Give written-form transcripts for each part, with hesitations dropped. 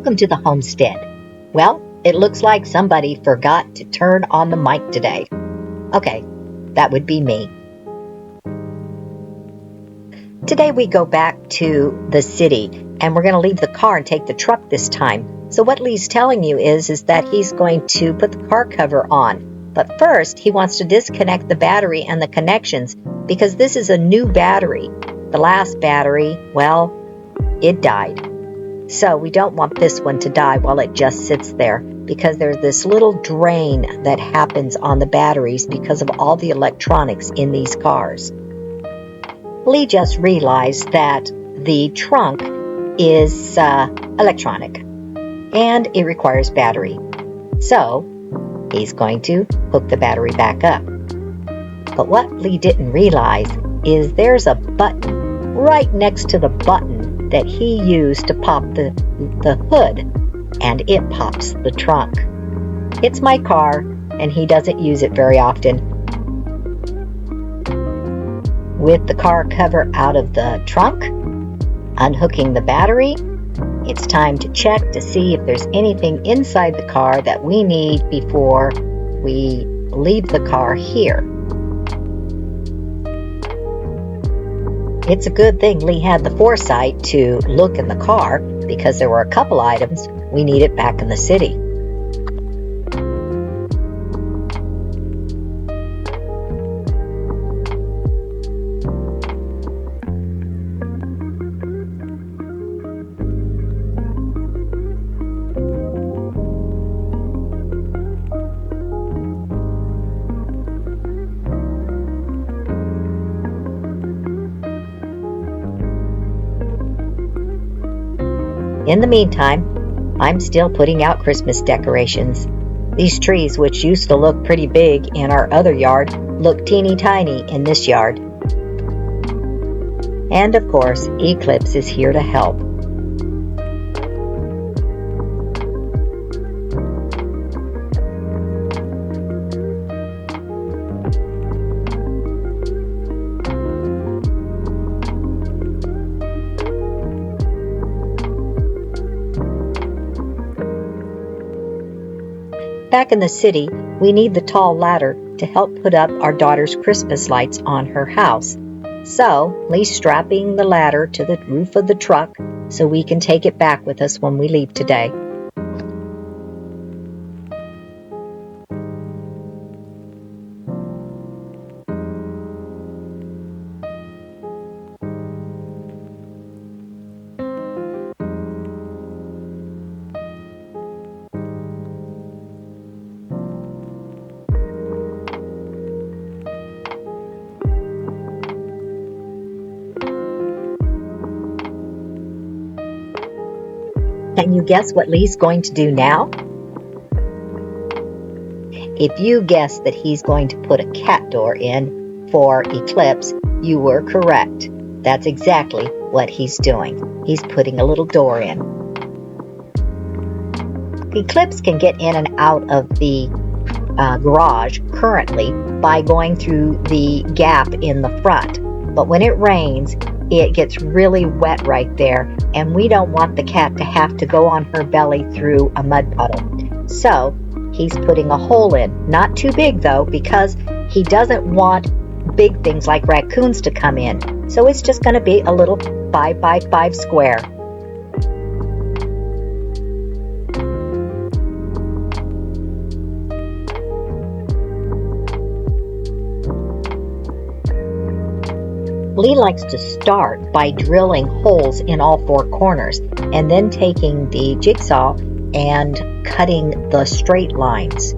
Welcome to the Homestead. Well, it looks like somebody forgot to turn on the mic today. Okay, that would be me. Today we go back to the city, and we're going to leave the car and take the truck this time. So what Lee's telling you is that he's going to put the car cover on. But first, he wants to disconnect the battery and the connections because this is a new battery. The last battery, well, it died. So we don't want this one to die while it just sits there because there's this little drain that happens on the batteries because of all the electronics in these cars. Lee just realized that the trunk is electronic and it requires battery. So he's going to hook the battery back up. But what Lee didn't realize is there's a button right next to the button that he used to pop the hood, and it pops the trunk. It's my car, and he doesn't use it very often. With the car cover out of the trunk, unhooking the battery, it's time to check to see if there's anything inside the car that we need before we leave the car here. It's a good thing Lee had the foresight to look in the car because there were a couple items we needed back in the city. In the meantime, I'm still putting out Christmas decorations. These trees, which used to look pretty big in our other yard, look teeny tiny in this yard. And of course, Eclipse is here to help. Back in the city, we need the tall ladder to help put up our daughter's Christmas lights on her house. So, Lee's strapping the ladder to the roof of the truck so we can take it back with us when we leave today. Can you guess what Lee's going to do now? If you guessed that he's going to put a cat door in for Eclipse, you were correct. That's exactly what he's doing. He's putting a little door in. Eclipse can get in and out of the garage currently by going through the gap in the front. But when it rains, it gets really wet right there, and we don't want the cat to have to go on her belly through a mud puddle. So he's putting a hole in. Not too big though, because he doesn't want big things like raccoons to come in. So it's just going to be a little 5x5 square. Lee likes to start by drilling holes in all four corners and then taking the jigsaw and cutting the straight lines.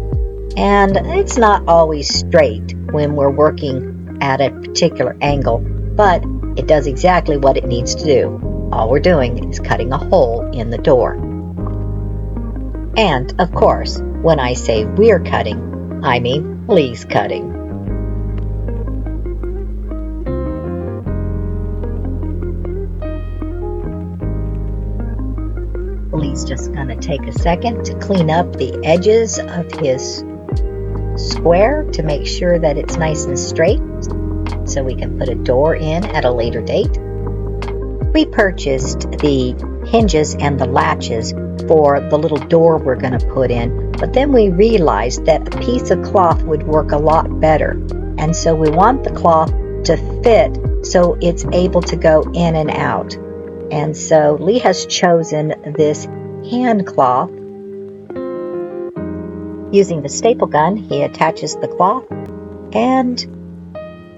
And it's not always straight when we're working at a particular angle, but it does exactly what it needs to do. All we're doing is cutting a hole in the door. And, of course, when I say we're cutting, I mean Lee's cutting. Lee's just going to take a second to clean up the edges of his square to make sure that it's nice and straight so we can put a door in at a later date. We purchased the hinges and the latches for the little door we're going to put in. But then we realized that a piece of cloth would work a lot better. And so we want the cloth to fit so it's able to go in and out. And so Lee has chosen this hand cloth. Using the staple gun, he attaches the cloth and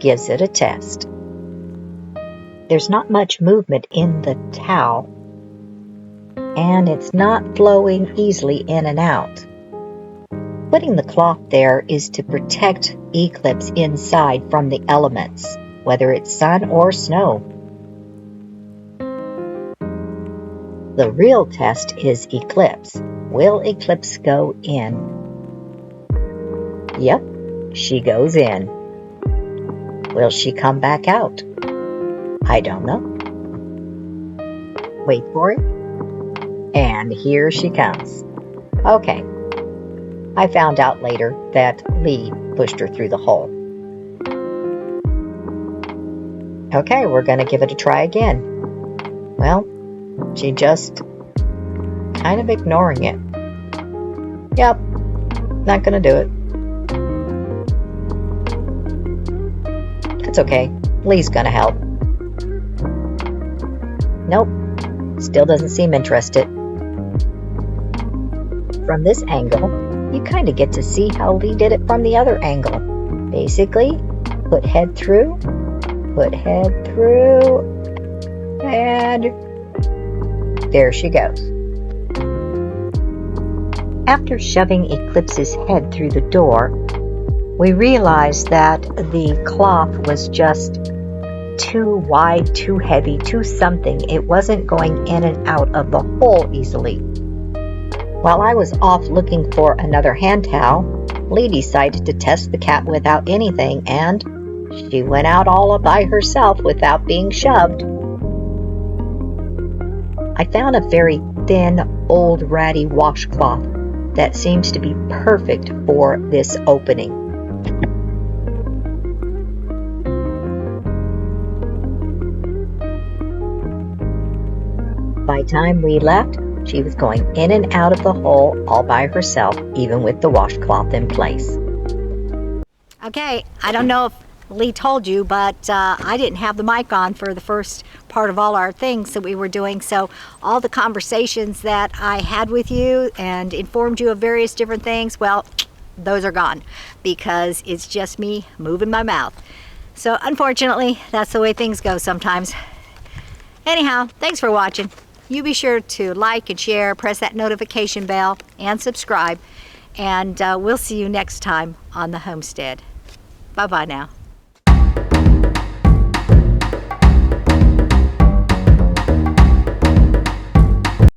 gives it a test. There's not much movement in the towel, and it's not flowing easily in and out. Putting the cloth there is to protect Eclipse inside from the elements, whether it's sun or snow. The real test is Eclipse. Will Eclipse go in? Yep, she goes in. Will she come back out? I don't know. Wait for it. And here she comes. Okay. I found out later that Lee pushed her through the hole. Okay, we're going to give it a try again. Well, she just kind of ignoring it. Yep, not going to do it. It's okay. Lee's going to help. Nope, still doesn't seem interested. From this angle, you kind of get to see how Lee did it from the other angle. Basically, put head through, and there she goes. After shoving Eclipse's head through the door, we realized that the cloth was just too wide, too heavy, too something. It wasn't going in and out of the hole easily. While I was off looking for another hand towel, Lee decided to test the cat without anything, and she went out all by herself without being shoved. I found a very thin, old, ratty washcloth that seems to be perfect for this opening. By the time we left, she was going in and out of the hole all by herself, even with the washcloth in place. Okay, I don't know if Lee told you, but I didn't have the mic on for the first part of all our things that we were doing, so all the conversations that I had with you and informed you of various different things, well, those are gone because it's just me moving my mouth. So unfortunately, that's the way things go sometimes. Anyhow, thanks for watching. You be sure to like and share, press that notification bell, and subscribe. And we'll see you next time on the Homestead. Bye-bye now.